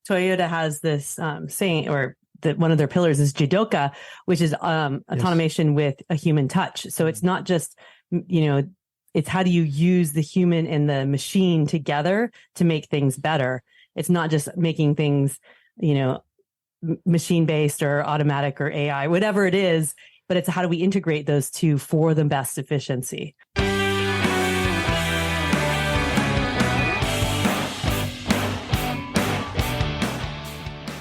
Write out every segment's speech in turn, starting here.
Toyota has this saying, or that one of their pillars is judoka, which is automation with a human touch. So it's not just, it's how do you use the human and the machine together to make things better. It's not just making things, machine-based or automatic or AI, whatever it is, but it's how do we integrate those two for the best efficiency.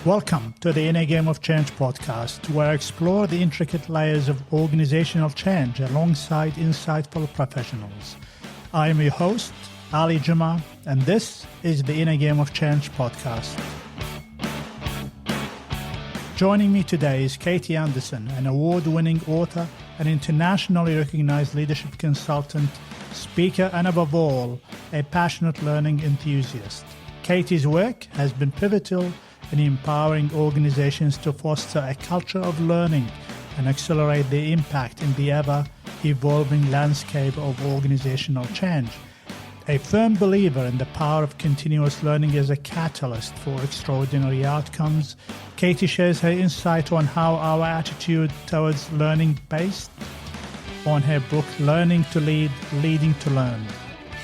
Welcome to the Inner Game of Change podcast, where I explore the intricate layers of organizational change alongside insightful professionals. I am your host, Ali Juma, and this is the Inner Game of Change podcast. Joining me today is Katie Anderson, an award-winning author, an internationally recognized leadership consultant, speaker, and above all, a passionate learning enthusiast. Katie's work has been pivotal in empowering organizations to foster a culture of learning and accelerate their impact in the ever-evolving landscape of organizational change. A firm believer in the power of continuous learning as a catalyst for extraordinary outcomes, Katie shares her insight on how our attitude towards learning based on her book, Learning to Lead, Leading to Learn.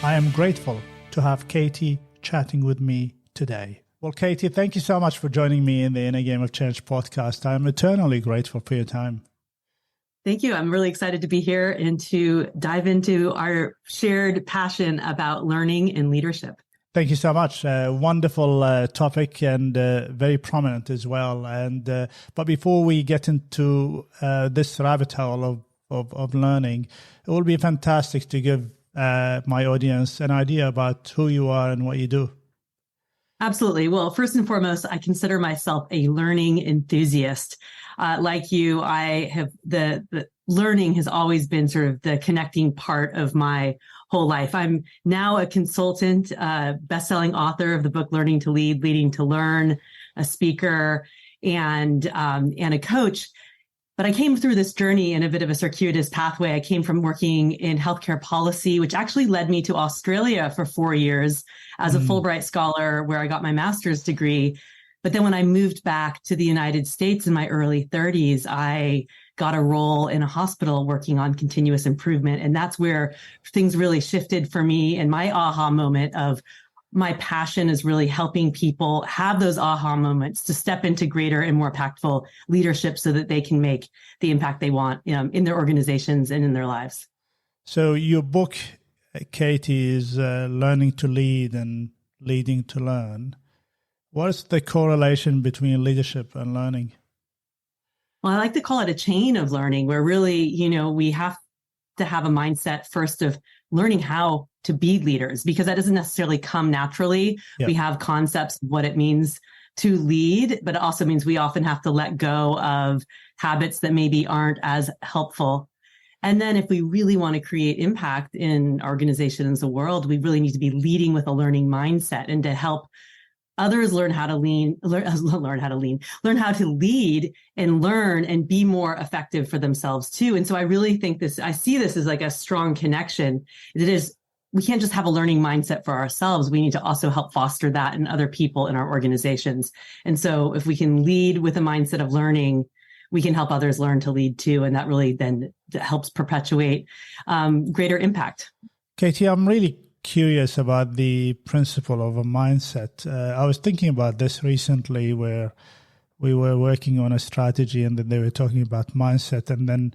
I am grateful to have Katie chatting with me today. Well, Katie, thank you so much for joining me in the Inner Game of Change podcast. I'm eternally grateful for your time. Thank you. I'm really excited to be here and to dive into our shared passion about learning and leadership. Thank you so much. Wonderful topic and very prominent as well. But before we get into this rabbit hole of learning, it will be fantastic to give my audience an idea about who you are and what you do. Absolutely. Well, first and foremost, I consider myself a learning enthusiast. Like you, I have the learning has always been sort of the connecting part of my whole life. I'm now a consultant, best-selling author of the book Learning to Lead, Leading to Learn, a speaker, and a coach. But I came through this journey in a bit of a circuitous pathway. I came from working in healthcare policy, which actually led me to Australia for 4 years as a Fulbright scholar, where I got my master's degree. But then when I moved back to the United States in my early 30s, I got a role in a hospital working on continuous improvement. And that's where things really shifted for me. And my aha moment of my passion is really helping people have those aha moments to step into greater and more impactful leadership so that they can make the impact they want in their organizations and in their lives. So your book, Katie, is Learning to Lead and Leading to Learn. What is the correlation between leadership and learning? Well, I like to call it a chain of learning where really, we have to have a mindset first of learning how to be leaders, because that doesn't necessarily come naturally. Yep. We have concepts of what it means to lead, but it also means we often have to let go of habits that maybe aren't as helpful. And then if we really want to create impact in organizations, the world, we really need to be leading with a learning mindset and to help others learn how to lead and learn and be more effective for themselves too. And so I really think I see this as like a strong connection. It is, we can't just have a learning mindset for ourselves. We need to also help foster that in other people in our organizations. And so if we can lead with a mindset of learning, we can help others learn to lead too. And that really then helps perpetuate greater impact. Katie, I'm really curious about the principle of a mindset. I was thinking about this recently where we were working on a strategy and then they were talking about mindset. And then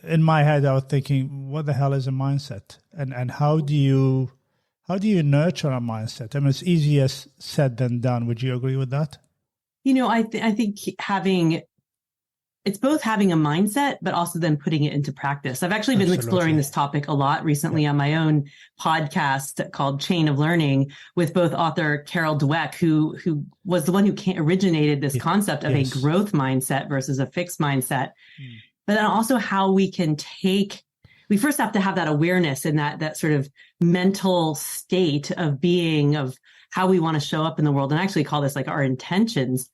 in my head, I was thinking, what the hell is a mindset? And how do you nurture a mindset? I mean, it's easier said than done. Would you agree with that? I think it's both having a mindset, but also then putting it into practice. I've actually been exploring this topic a lot recently on my own podcast called Chain of Learning with both author Carol Dweck, who was the one who originated this concept of a growth mindset versus a fixed mindset. But then also how we can we first have to have that awareness and that sort of mental state of being, of how we want to show up in the world. And I actually call this like our intentions.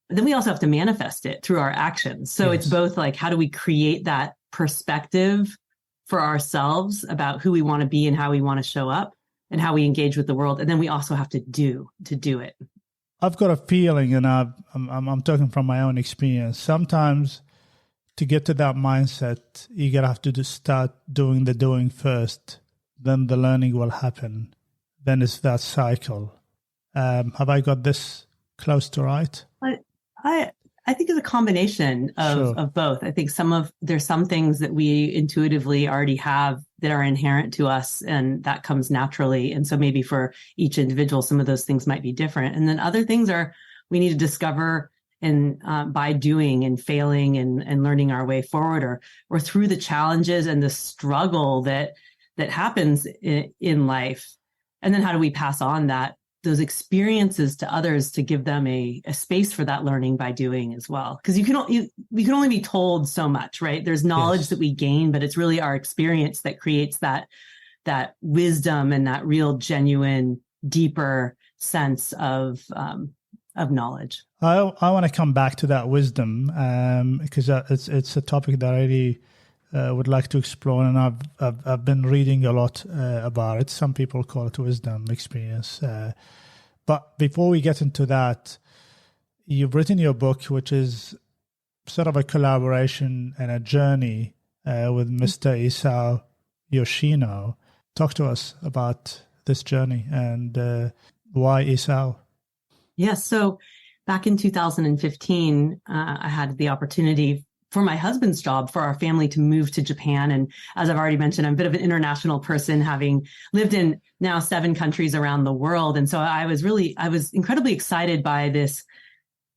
But then we also have to manifest it through our actions. So it's both like, how do we create that perspective for ourselves about who we want to be and how we want to show up and how we engage with the world. And then we also have to do it. I've got a feeling, and I'm talking from my own experience. Sometimes to get to that mindset, you're going to have to just start doing the doing first. Then the learning will happen. Then it's that cycle. Have I got this close to right? I think it's a combination of both. I think there's some things that we intuitively already have that are inherent to us, and that comes naturally. And so maybe for each individual, some of those things might be different. And then other things we need to discover and by doing and failing and learning our way forward, or through the challenges and the struggle that happens in life. And then how do we pass on those experiences to others to give them a space for that learning by doing as well? Because we can only be told so much, right? There's knowledge that we gain, but it's really our experience that creates that wisdom and that real, genuine, deeper sense of knowledge. I want to come back to that wisdom because it's a topic that I really would like to explore, and I've been reading a lot about it. Some people call it wisdom experience. But before we get into that, you've written your book, which is sort of a collaboration and a journey with Mr. Isao Yoshino. Talk to us about this journey and why Isao. Yes. So back in 2015, I had the opportunity for my husband's job, for our family to move to Japan. And as I've already mentioned, I'm a bit of an international person, having lived in now 7 countries around the world. And so I was incredibly excited by this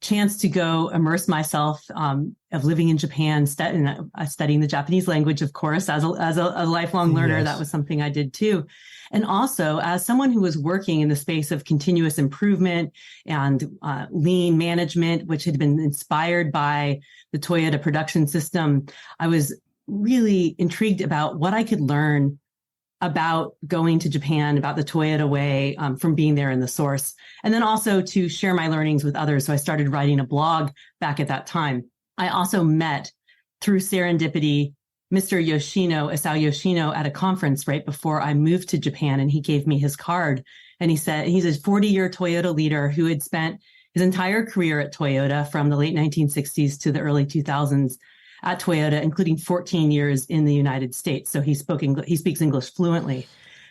chance to go immerse myself of living in Japan, studying the Japanese language, of course, as a lifelong learner. Yes. That was something I did too. And also as someone who was working in the space of continuous improvement and lean management, which had been inspired by the Toyota production system, I was really intrigued about what I could learn about going to Japan, about the Toyota way, from being there in the source, and then also to share my learnings with others. So I started writing a blog back at that time. I also met, through serendipity, Mr. Isao Yoshino, at a conference right before I moved to Japan, and he gave me his card. And he said he's a 40-year Toyota leader who had spent his entire career at Toyota from the late 1960s to the early 2000s at Toyota, including 14 years in the United States. So he speaks English fluently.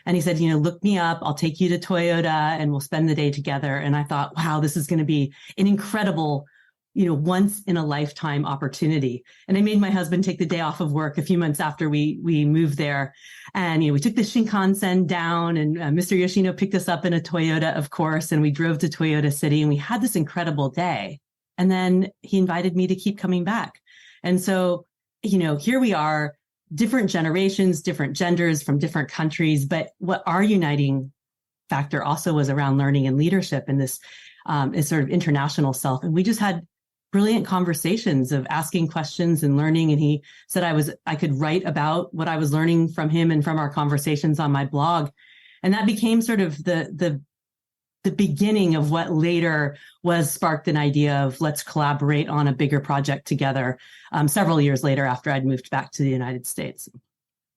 And he said, look me up, I'll take you to Toyota and we'll spend the day together. And I thought, wow, this is going to be an incredible, once in a lifetime opportunity. And I made my husband take the day off of work a few months after we moved there. And, we took the Shinkansen down, and Mr. Yoshino picked us up in a Toyota, of course, and we drove to Toyota City, and we had this incredible day. And then he invited me to keep coming back. And so, here we are, different generations, different genders from different countries. But what our uniting factor also was around learning and leadership and this sort of international self. And we just had brilliant conversations of asking questions and learning. And he said I could write about what I was learning from him and from our conversations on my blog. And that became sort of the beginning of what later was sparked an idea of let's collaborate on a bigger project together several years later after I'd moved back to the United States.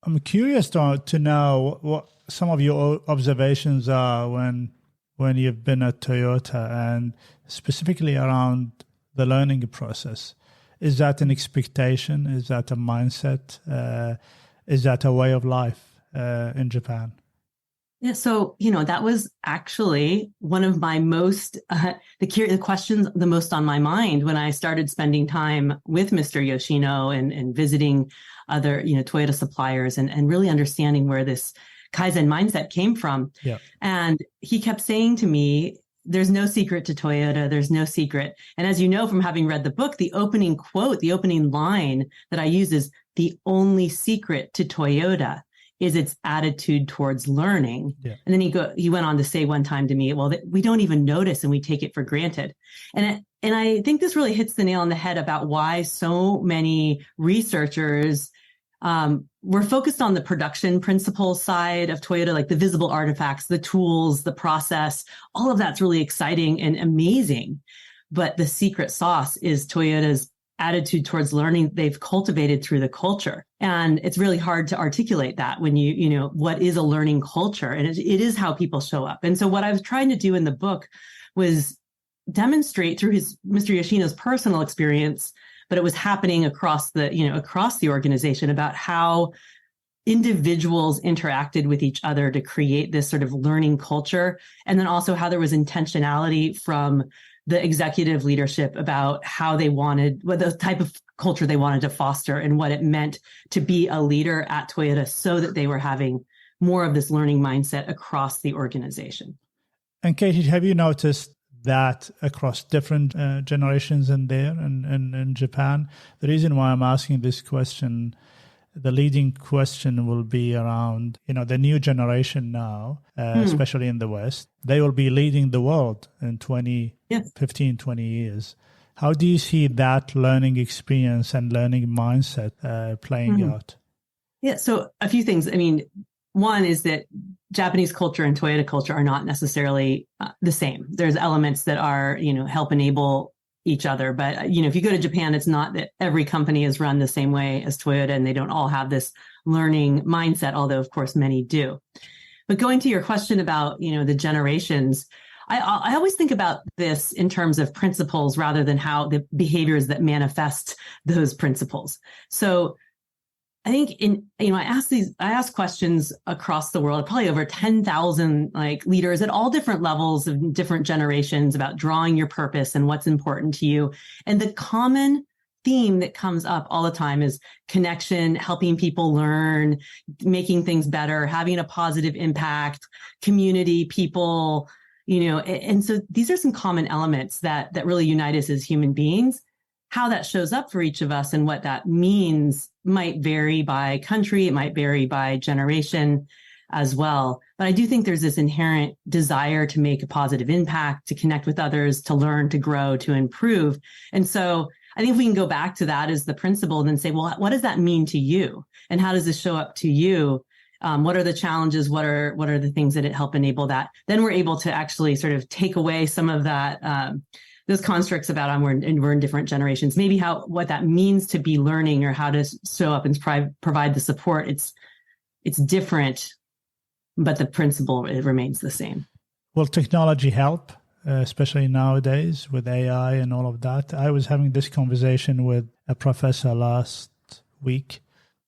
I'm curious to know what some of your observations are when you've been at Toyota, and specifically around the learning process. Is that an expectation? Is that a mindset? Is that a way of life in Japan? Yeah, so, that was actually one of my most, the questions the most on my mind when I started spending time with Mr. Yoshino and visiting other, Toyota suppliers and really understanding where this Kaizen mindset came from. Yeah. And he kept saying to me, there's no secret to Toyota. There's no secret. And as you know, from having read the book, the opening quote, the opening line that I use is, the only secret to Toyota is its attitude towards learning. Yeah. And then he went on to say one time to me, well, we don't even notice and we take it for granted. And I think this really hits the nail on the head about why so many researchers were focused on the production principles side of Toyota, like the visible artifacts, the tools, the process. All of that's really exciting and amazing. But the secret sauce is Toyota's attitude towards learning they've cultivated through the culture. And it's really hard to articulate that when what is a learning culture? And it is how people show up. And so what I was trying to do in the book was demonstrate through Mr. Yoshino's personal experience, but it was happening across the organization, about how individuals interacted with each other to create this sort of learning culture. And then also how there was intentionality from the executive leadership about how they wanted, what the type of culture they wanted to foster and what it meant to be a leader at Toyota, so that they were having more of this learning mindset across the organization. And Katie, have you noticed that across different generations in there and in Japan? The reason why I'm asking this question, the leading question will be around, the new generation now, especially in the West. They will be leading the world in 15, 20 years. How do you see that learning experience and learning mindset playing out? Yeah, so a few things. I mean, one is that Japanese culture and Toyota culture are not necessarily the same. There's elements that are, help enable each other. But, if you go to Japan, it's not that every company is run the same way as Toyota, and they don't all have this learning mindset, although, of course, many do. But going to your question about, the generations, I always think about this in terms of principles rather than how the behaviors that manifest those principles. So I think I ask questions across the world, probably over 10,000 leaders at all different levels of different generations, about drawing your purpose and what's important to you. And the common theme that comes up all the time is connection, helping people learn, making things better, having a positive impact, community, people, and so these are some common elements that really unite us as human beings. How that shows up for each of us and what that means might vary by country. It might vary by generation as well. But I do think there's this inherent desire to make a positive impact, to connect with others, to learn, to grow, to improve. And so I think if we can go back to that as the principle and then say, well, what does that mean to you? And how does this show up to you? What are the challenges? What are the things that help enable that? Then we're able to actually sort of take away some of that, those constructs about we're in different generations, maybe what that means to be learning, or how to show up and provide the support. It's different, but the principle, it remains the same. Will technology help, especially nowadays with AI and all of that? I was having this conversation with a professor last week.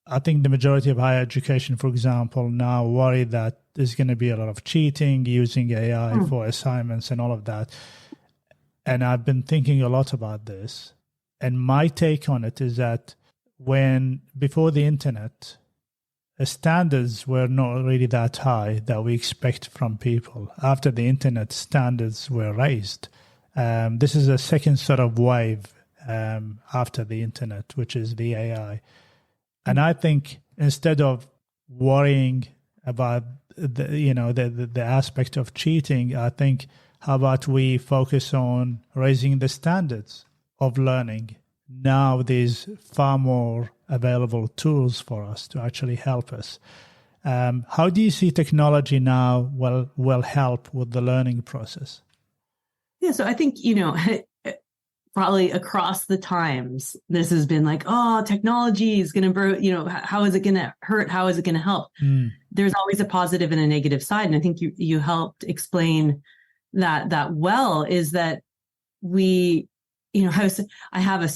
I think the majority of higher education, for example, now worry that there's going to be a lot of cheating using AI for assignments and all of that. And I've been thinking a lot about this. And my take on it is that before the internet, standards were not really that high that we expect from people. After the internet, standards were raised. This is a second sort of wave after the internet, which is the AI. And I think instead of worrying about the aspect of cheating, I think, how about we focus on raising the standards of learning? Now there's far more available tools for us to actually help us. How do you see technology now will help with the learning process? Yeah, so I think, probably across the times, this has been technology is going to, how is it going to hurt? How is it going to help? There's always a positive and a negative side. And I think you helped explain that well, is that I have a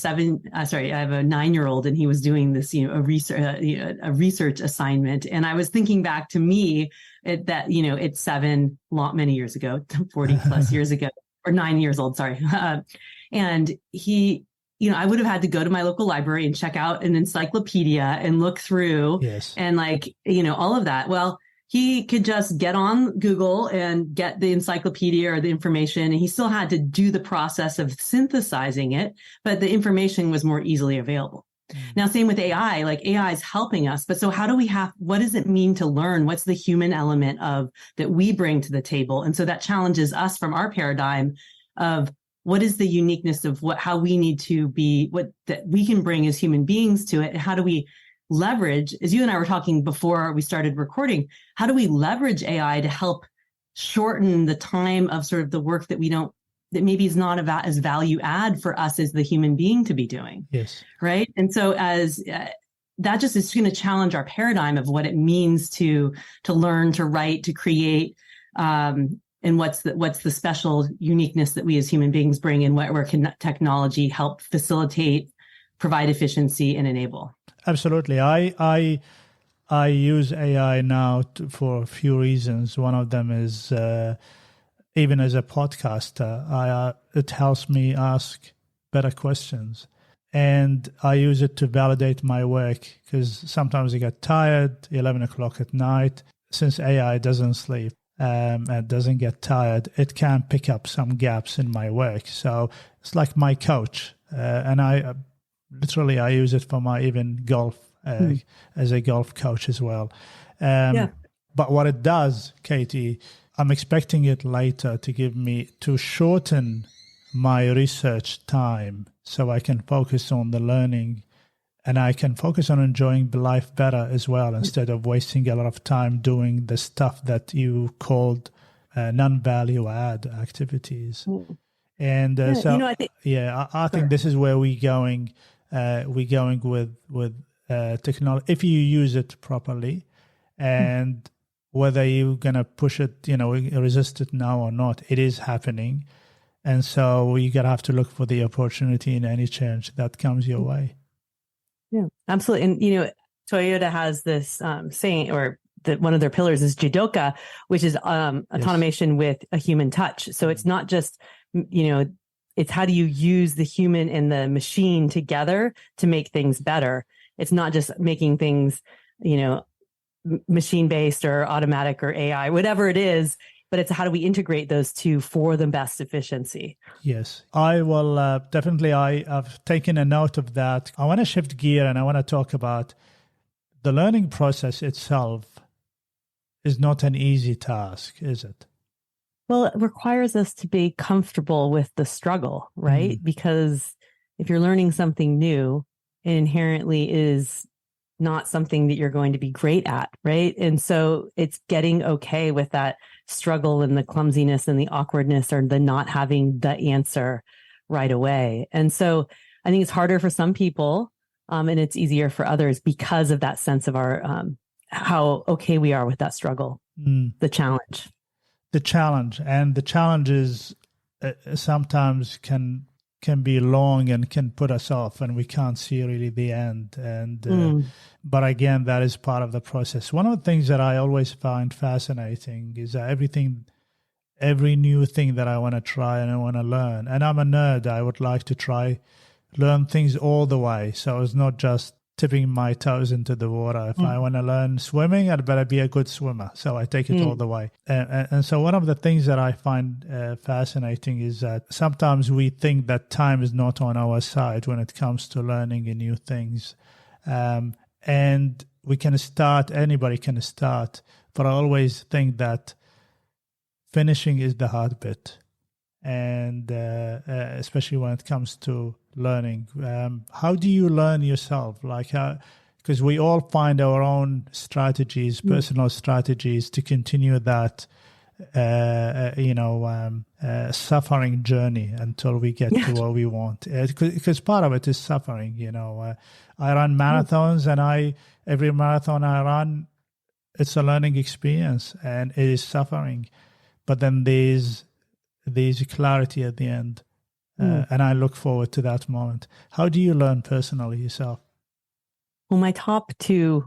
9-year-old, and he was doing this, a research assignment. And I was thinking back to me it's 7 many years ago, 40 plus years ago, or 9 years old, sorry. And he, I would have had to go to my local library and check out an encyclopedia and look through and all of that. Well, he could just get on Google and get the encyclopedia or the information, and he still had to do the process of synthesizing it, but the information was more easily available. Now, same with AI, AI is helping us, but so what does it mean to learn? What's the human element that we bring to the table? And so that challenges us from our paradigm of what is the uniqueness of how we need to be, what that we can bring as human beings to it. And how do we leverage, as you and I were talking before we started recording, how do we leverage AI to help shorten the time of sort of the work that that maybe is not as value add for us as the human being to be doing? Yes. Right. And so that just is going to challenge our paradigm of what it means to learn, to write, to create. And and what's the special uniqueness that we as human beings bring, and where can technology help facilitate, provide efficiency, and enable. Absolutely. I use AI now for a few reasons. One of them is even as a podcaster, it helps me ask better questions. And I use it to validate my work, because sometimes I get tired, 11 o'clock at night. Since AI doesn't sleep and doesn't get tired, it can pick up some gaps in my work. So it's like my coach. And I use it for my even golf, as a golf coach as well. But what it does, Katie, I'm expecting it later to shorten my research time so I can focus on the learning, and I can focus on enjoying life better as well, instead of wasting a lot of time doing the stuff that you called non-value add activities. And I think this is where we're going with technology, if you use it properly, and whether you're going to push it, resist it now or not, it is happening. And so you're going to have to look for the opportunity in any change that comes your way. Yeah, absolutely. And, Toyota has this saying, or that one of their pillars is Jidoka, which is automation with a human touch. So it's not just, it's how do you use the human and the machine together to make things better. It's not just making things, machine-based or automatic or AI, whatever it is, but it's how do we integrate those two for the best efficiency. Yes, I will definitely. I've taken a note of that. I want to shift gear, and I want to talk about the learning process itself. Is not an easy task, is it? Well, it requires us to be comfortable with the struggle, right? Because if you're learning something new, it inherently is not something that you're going to be great at, right? And so it's getting okay with that struggle and the clumsiness and the awkwardness, or the not having the answer right away. And so I think it's harder for some people, and it's easier for others because of that sense of our how okay we are with that struggle, the challenge. The challenge is sometimes can be long and can put us off, and we can't see really the end. And but again, that is part of the process. One of the things that I always find fascinating is that every new thing that I want to try and I want to learn, and I'm a nerd, I would like to learn things all the way. So it's not just tipping my toes into the water. If I want to learn swimming, I'd better be a good swimmer. So I take it all the way. And so one of the things that I find fascinating is that sometimes we think that time is not on our side when it comes to learning new things. And anybody can start, but I always think that finishing is the hard bit. And especially when it comes to learning. How do you learn yourself? Because we all find our own strategies, personal strategies to continue that, suffering journey until we get to what we want. Because part of it is suffering. I run marathons, and every marathon I run, it's a learning experience, and it is suffering. But then there's clarity at the end. And I look forward to that moment. How do you learn personally yourself? Well, my top two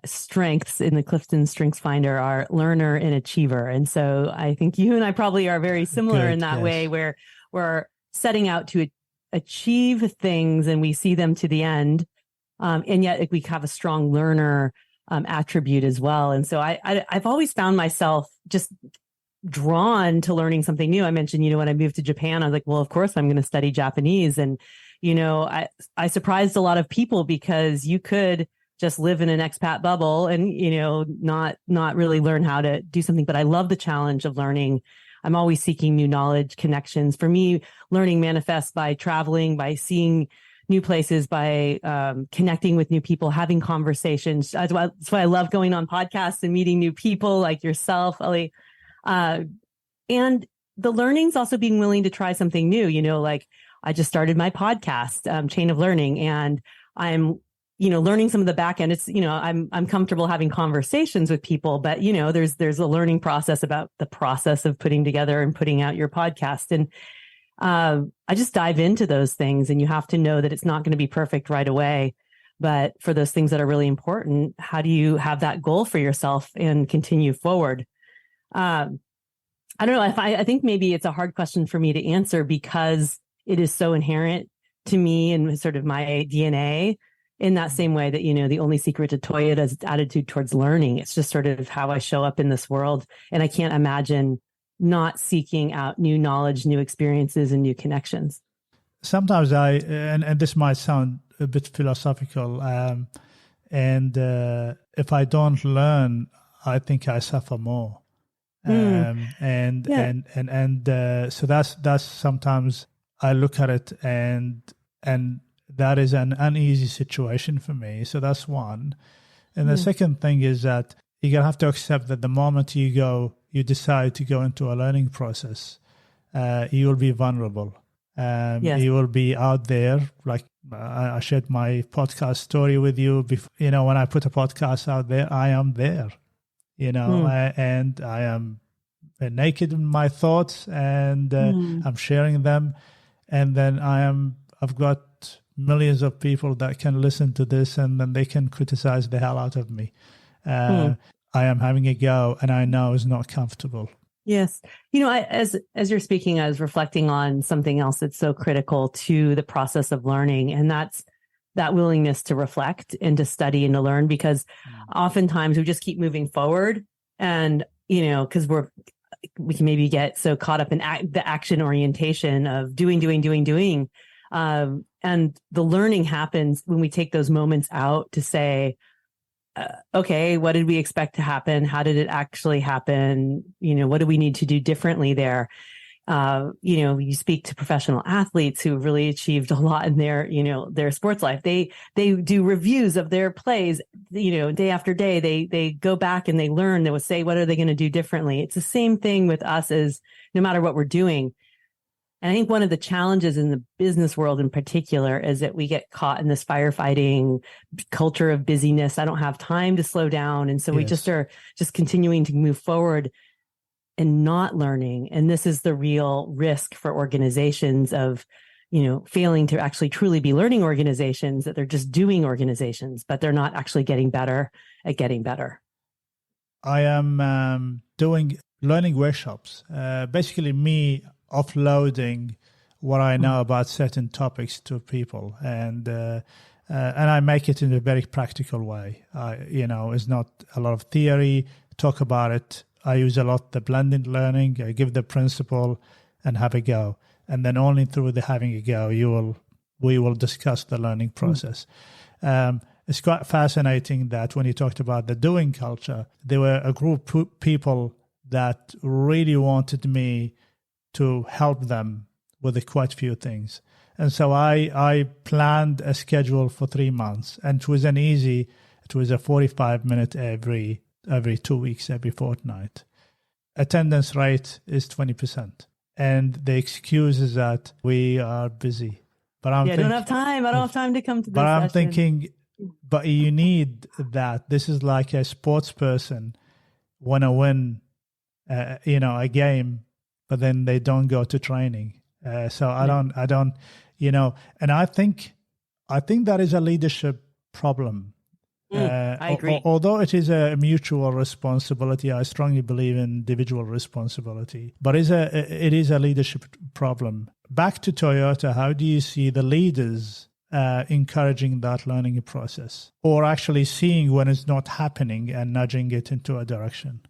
strengths in the Clifton Strengths Finder are learner and achiever. And so I think you and I probably are very similar in that way, where we're setting out to achieve things and we see them to the end. And yet we have a strong learner attribute as well. And so I've always found myself just drawn to learning something new. I mentioned, when I moved to Japan, I was like, well, of course I'm going to study Japanese. And, I surprised a lot of people, because you could just live in an expat bubble and, not really learn how to do something. But I love the challenge of learning. I'm always seeking new knowledge, connections. For me, learning manifests by traveling, by seeing new places, by connecting with new people, having conversations. That's why I love going on podcasts and meeting new people like yourself, Ali. And the learning's also being willing to try something new, like I just started my podcast, Chain of Learning, and I'm learning some of the back end. It's, I'm comfortable having conversations with people, but, there's a learning process about the process of putting together and putting out your podcast. And I just dive into those things, and you have to know that it's not going to be perfect right away. But for those things that are really important, how do you have that goal for yourself and continue forward? I don't know if I think maybe it's a hard question for me to answer because it is so inherent to me and sort of my DNA, in that same way that, the only secret to Toyota's attitude towards learning. It's just sort of how I show up in this world. And I can't imagine not seeking out new knowledge, new experiences, and new connections. Sometimes and this might sound a bit philosophical, and if I don't learn, I think I suffer more. So that's sometimes I look at it and that is an uneasy situation for me. So that's one. And the second thing is that you're going to have to accept that the moment you decide to go into a learning process, you will be vulnerable. You will be out there. Like I shared my podcast story with you. When I put a podcast out there, I am there, and I am naked in my thoughts, and I'm sharing them. And then I've got millions of people that can listen to this, and then they can criticize the hell out of me. I am having a go, and I know it's not comfortable. Yes. As you're speaking, I was reflecting on something else that's so critical to the process of learning. And that's that willingness to reflect and to study and to learn, because oftentimes we just keep moving forward. And, because we can maybe get so caught up in the action orientation of doing. And the learning happens when we take those moments out to say, okay, what did we expect to happen? How did it actually happen? What do we need to do differently there? You speak to professional athletes who have really achieved a lot in their sports life. They do reviews of their plays, day after day. They go back and they learn. They will say, what are they going to do differently? It's the same thing with us, as no matter what we're doing. And I think one of the challenges in the business world in particular is that we get caught in this firefighting culture of busyness. I don't have time to slow down. And so we just are just continuing to move forward and not learning. And this is the real risk for organizations of, failing to actually truly be learning organizations, that they're just doing organizations, but they're not actually getting better at getting better. I am doing learning workshops, basically me offloading what I know about certain topics to people, and I make it in a very practical way. It's not a lot of theory. Talk about it. I use a lot the blended learning. I give the principle and have a go, and then only through the having a go we will discuss the learning process. It's quite fascinating that when you talked about the doing culture, there were a group of people that really wanted me to help them with quite a few things. And so I planned a schedule for 3 months, and it was it was a 45-minute every 2 weeks, every fortnight. Attendance rate is 20%. And the excuse is that we are busy. But I don't have time. I don't have time to come to this session. I'm thinking, but you need that. This is like a sports person want to win, a game, but then they don't go to training. So I don't, and I think that is a leadership problem. I agree. Although it is a mutual responsibility, I strongly believe in individual responsibility, but it is a leadership problem. Back to Toyota, how do you see the leaders encouraging that learning process, or actually seeing when it's not happening and nudging it into a direction?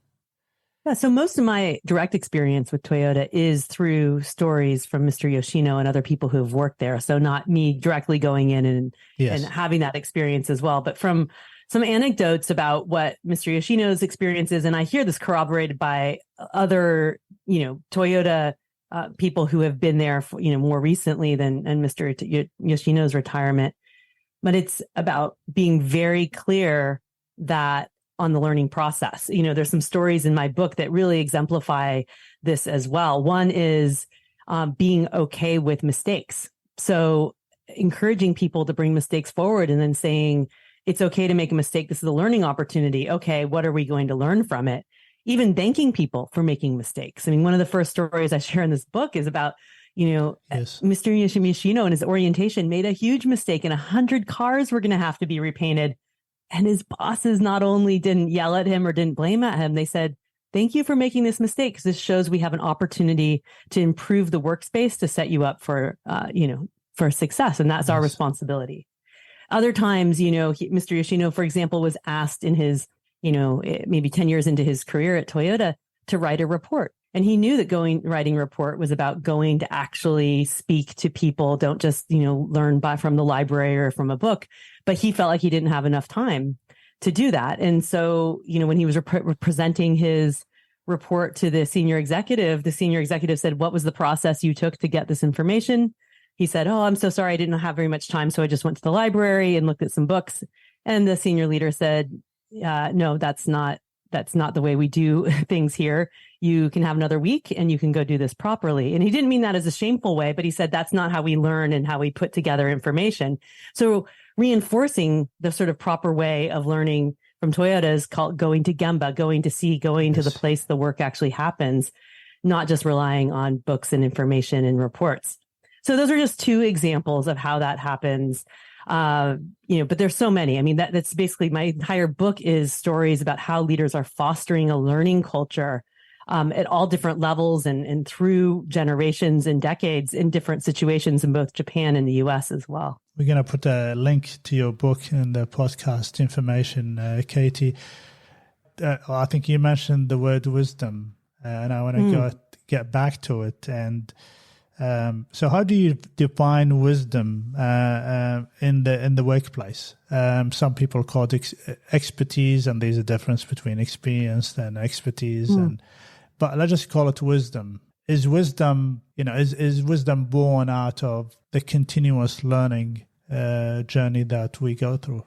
Yeah, so most of my direct experience with Toyota is through stories from Mr. Yoshino and other people who have worked there. So not me directly going in and having that experience as well, but from some anecdotes about what Mr. Yoshino's experience is. And I hear this corroborated by other, Toyota people who have been there, for, more recently than Mr. Yoshino's retirement. But it's about being very clear that on the learning process. There's some stories in my book that really exemplify this as well. One is being okay with mistakes. So, encouraging people to bring mistakes forward and then saying, it's okay to make a mistake. This is a learning opportunity. Okay, what are we going to learn from it? Even thanking people for making mistakes. I mean, one of the first stories I share in this book is about, Yes. Mr. Yoshimoto in his orientation made a huge mistake and 100 cars were going to have to be repainted. And his bosses not only didn't yell at him or didn't blame at him, they said, thank you for making this mistake, because this shows we have an opportunity to improve the workspace to set you up for, for success. And that's our responsibility. Other times, Mr. Yoshino, for example, was asked in his, maybe 10 years into his career at Toyota to write a report. And he knew that writing a report was about going to actually speak to people. Don't just, learn from the library or from a book. But he felt like he didn't have enough time to do that. And so, when he was presenting his report to the senior executive said, what was the process you took to get this information? He said, oh, I'm so sorry. I didn't have very much time. So I just went to the library and looked at some books. And the senior leader said, no, that's not the way we do things here. You can have another week and you can go do this properly. And he didn't mean that as a shameful way, but he said, that's not how we learn and how we put together information. So reinforcing the sort of proper way of learning from Toyota is called going to Gemba, going to the place the work actually happens, not just relying on books and information and reports. So those are just two examples of how that happens. But there's so many. I mean, that's basically my entire book is stories about how leaders are fostering a learning culture at all different levels and through generations and decades in different situations in both Japan and the US as well. We're going to put a link to your book in the podcast information, Katie. I think you mentioned the word wisdom, and I want to get back to it. And so how do you define wisdom in the workplace? Some people call it expertise, and there's a difference between experience and expertise. But let's just call it wisdom. Is wisdom, is wisdom born out of the continuous learning journey that we go through?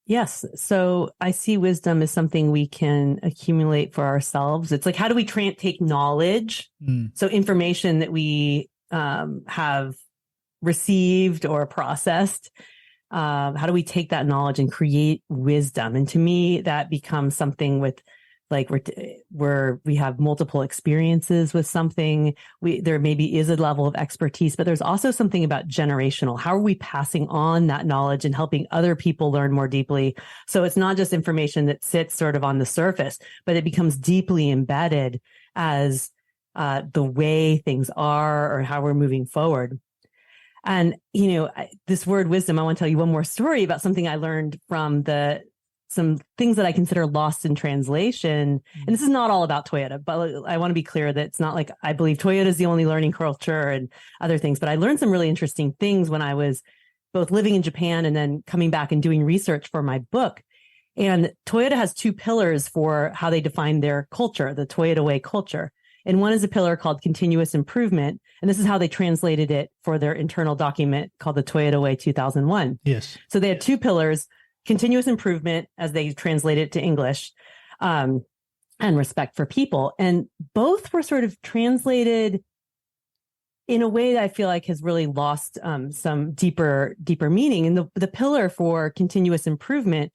Yes. So I see wisdom as something we can accumulate for ourselves. It's like, how do we take knowledge? So information that we have received or processed, how do we take that knowledge and create wisdom? And to me, that becomes something with like where we have multiple experiences with something. There maybe is a level of expertise, but there's also something about generational. How are we passing on that knowledge and helping other people learn more deeply? So it's not just information that sits sort of on the surface, but it becomes deeply embedded as the way things are or how we're moving forward. And, this word wisdom, I want to tell you one more story about something I learned from some things that I consider lost in translation. And this is not all about Toyota, but I want to be clear that it's not like I believe Toyota is the only learning culture and other things, but I learned some really interesting things when I was both living in Japan and then coming back and doing research for my book. And Toyota has two pillars for how they define their culture, the Toyota Way culture. And one is a pillar called continuous improvement. And this is how they translated it for their internal document called the Toyota Way 2001. Yes. So they had two pillars: continuous improvement, as they translate it to English, and respect for people. And both were sort of translated in a way that I feel like has really lost some deeper meaning. And the pillar for continuous improvement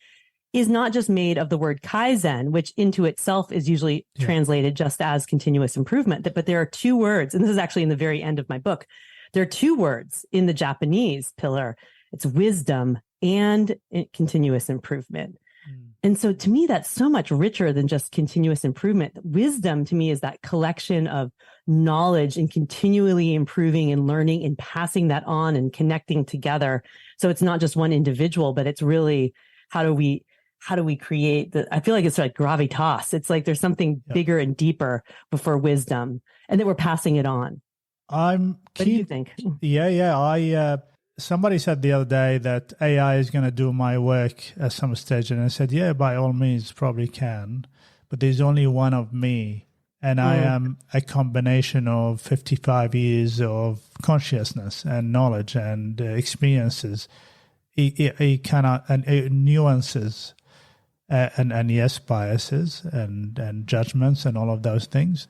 is not just made of the word Kaizen, which into itself is usually translated just as continuous improvement, but there are two words, and this is actually in the very end of my book. There are two words in the Japanese pillar. It's wisdom and continuous improvement. And so to me, that's so much richer than just continuous improvement. Wisdom to me is that collection of knowledge and continually improving and learning and passing that on and connecting together. So it's not just one individual, but it's really how do we create I feel like it's like gravitas. It's like there's something bigger and deeper before wisdom, and that we're passing it on. What do you think? Yeah. Somebody said the other day that AI is going to do my work at some stage, and I said, yeah, by all means, probably can, but there's only one of me, and I am a combination of 55 years of consciousness and knowledge and experiences. It cannot, and nuances, and yes, biases and judgments and all of those things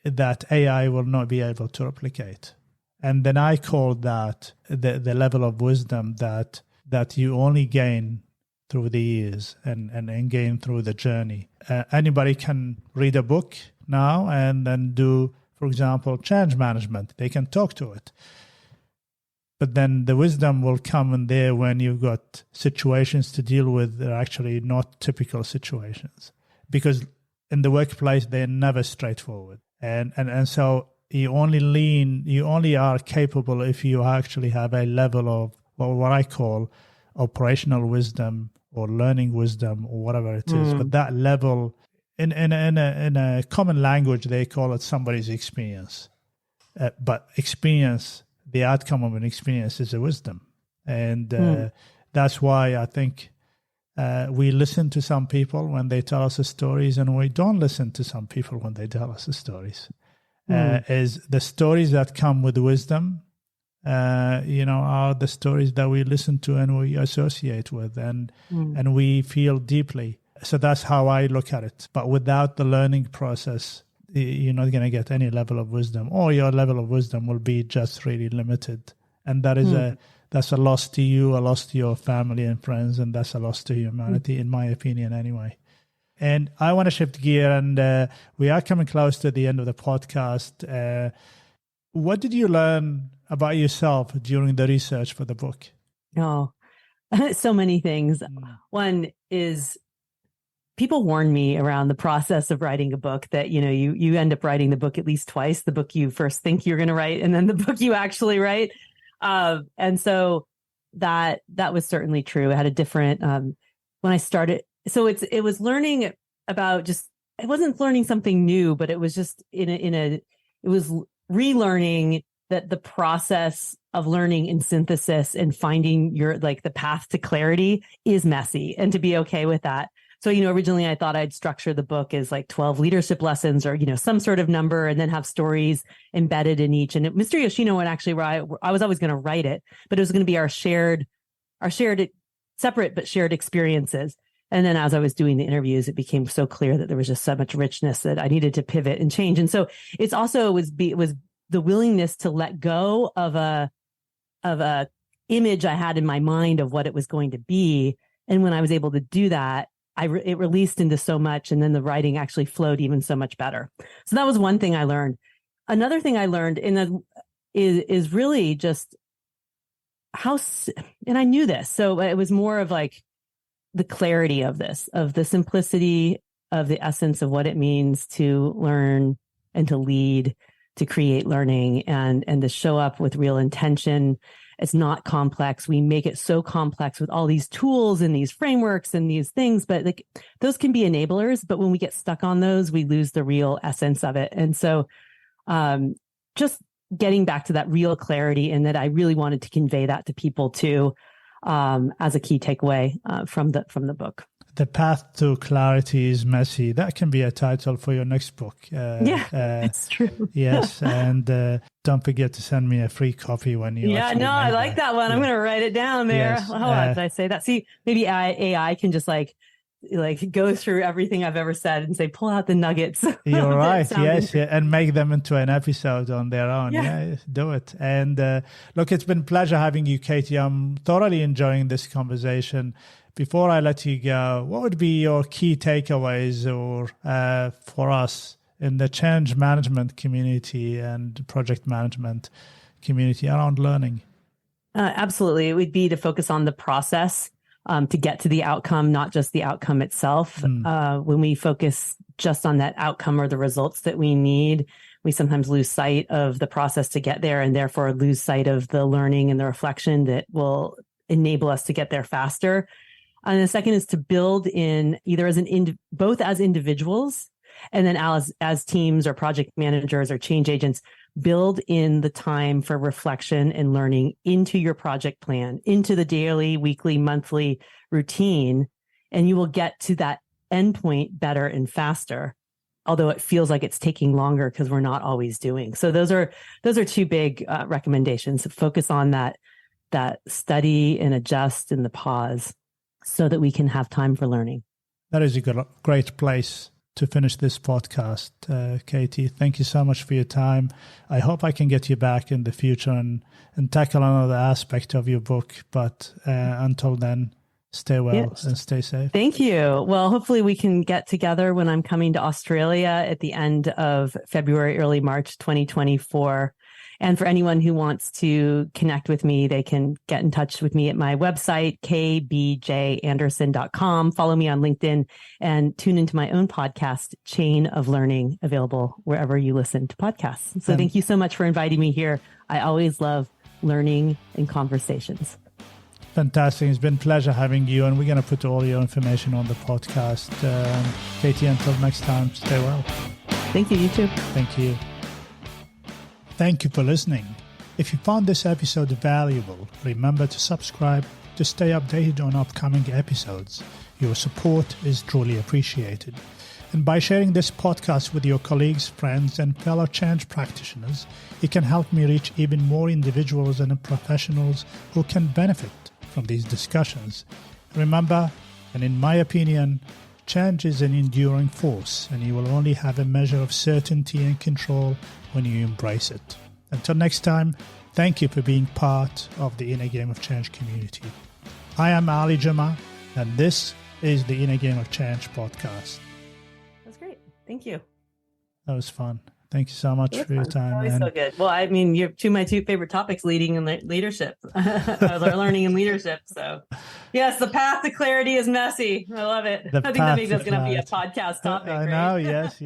that AI will not be able to replicate. And then I call that the level of wisdom that you only gain through the years and gain through the journey. Anybody can read a book now and then do, for example, change management. They can talk to it. But then the wisdom will come in there when you've got situations to deal with that are actually not typical situations. Because in the workplace, they're never straightforward. And so you only are capable if you actually have a level of what I call operational wisdom or learning wisdom or whatever it is. But that level, in a common language, they call it somebody's experience. But experience, the outcome of an experience is a wisdom. And that's why I think we listen to some people when they tell us the stories, and we don't listen to some people when they tell us the stories. Is the stories that come with wisdom, are the stories that we listen to and we associate with and we feel deeply. So that's how I look at it. But without the learning process, you're not going to get any level of wisdom, or your level of wisdom will be just really limited. And that is that's a loss to you, a loss to your family and friends, and that's a loss to humanity, in my opinion, anyway. And I want to shift gear, and we are coming close to the end of the podcast. What did you learn about yourself during the research for the book? Oh, so many things. One is people warn me around the process of writing a book that, you end up writing the book at least twice, the book you first think you're going to write and then the book you actually write. And so that was certainly true. I had a different, when I started, so it was learning about it wasn't learning something new, but it was just it was relearning that the process of learning in synthesis and finding the path to clarity is messy, and to be okay with that. So, originally I thought I'd structure the book as 12 leadership lessons or, some sort of number, and then have stories embedded in each. And Mr. Yoshino and actually where I was always going to write it, but it was going to be our shared separate but shared experiences. And then as I was doing the interviews, it became so clear that there was just so much richness that I needed to pivot and change. And so it's also it was the willingness to let go of a image I had in my mind of what it was going to be. And when I was able to do that, it released into so much, and then the writing actually flowed even so much better. So that was one thing I learned. Another thing I learned is really just and I knew this. So it was more of the clarity of the simplicity of the essence of what it means to learn and to lead, to create learning, and to show up with real intention. It's not complex. We make it so complex with all these tools and these frameworks and these things, but those can be enablers. But when we get stuck on those, we lose the real essence of it. And so just getting back to that real clarity, and that I really wanted to convey that to people too, as a key takeaway from the book. The path to clarity is messy. That can be a title for your next book. It's true. Yes, and don't forget to send me a free copy when you. Yeah, no, I like that one. Yeah. I'm going to write it down there. Yes, did I say that? See, maybe AI can just go through everything I've ever said and say, pull out the nuggets. You're right. Yes, and make them into an episode on their own. Yeah, do it. And look, it's been a pleasure having you, Katie. I'm thoroughly enjoying this conversation. Before I let you go, what would be your key takeaways or for us in the change management community and project management community around learning? Absolutely. It would be to focus on the process to get to the outcome, not just the outcome itself. When we focus just on that outcome or the results that we need, we sometimes lose sight of the process to get there, and therefore lose sight of the learning and the reflection that will enable us to get there faster. And the second is to build in either both as individuals and then as teams or project managers or change agents, build in the time for reflection and learning into your project plan, into the daily, weekly, monthly routine, and you will get to that endpoint better and faster. Although it feels like it's taking longer because we're not always doing. So those are two big recommendations. Focus on that study and adjust and the pause, so that we can have time for learning. That is a great place to finish this podcast. Katie, thank you so much for your time. I hope I can get you back in the future and tackle another aspect of your book. But until then, stay well and stay safe. Thank you. Well, hopefully we can get together when I'm coming to Australia at the end of February, early March 2024. And for anyone who wants to connect with me, they can get in touch with me at my website, kbjanderson.com. Follow me on LinkedIn and tune into my own podcast, Chain of Learning, available wherever you listen to podcasts. So thank you so much for inviting me here. I always love learning and conversations. Fantastic. It's been a pleasure having you, and we're going to put all your information on the podcast. Katie, until next time, stay well. Thank you. You too. Thank you. Thank you for listening. If you found this episode valuable, remember to subscribe to stay updated on upcoming episodes. Your support is truly appreciated. And by sharing this podcast with your colleagues, friends, and fellow change practitioners, you can help me reach even more individuals and professionals who can benefit from these discussions. Remember, and in my opinion, change is an enduring force, and you will only have a measure of certainty and control when you embrace it. Until next time, thank you for being part of the Inner Game of Change community. I am Ali Juma, and this is the Inner Game of Change podcast. That's great. Thank you. That was fun. Thank you so much for your time. Always so good. Well, I mean, you're my two favorite topics, leading and leadership. Learning and leadership. So, yes, the path to clarity is messy. I love it. I think that's going to be a podcast topic. I know. Yes.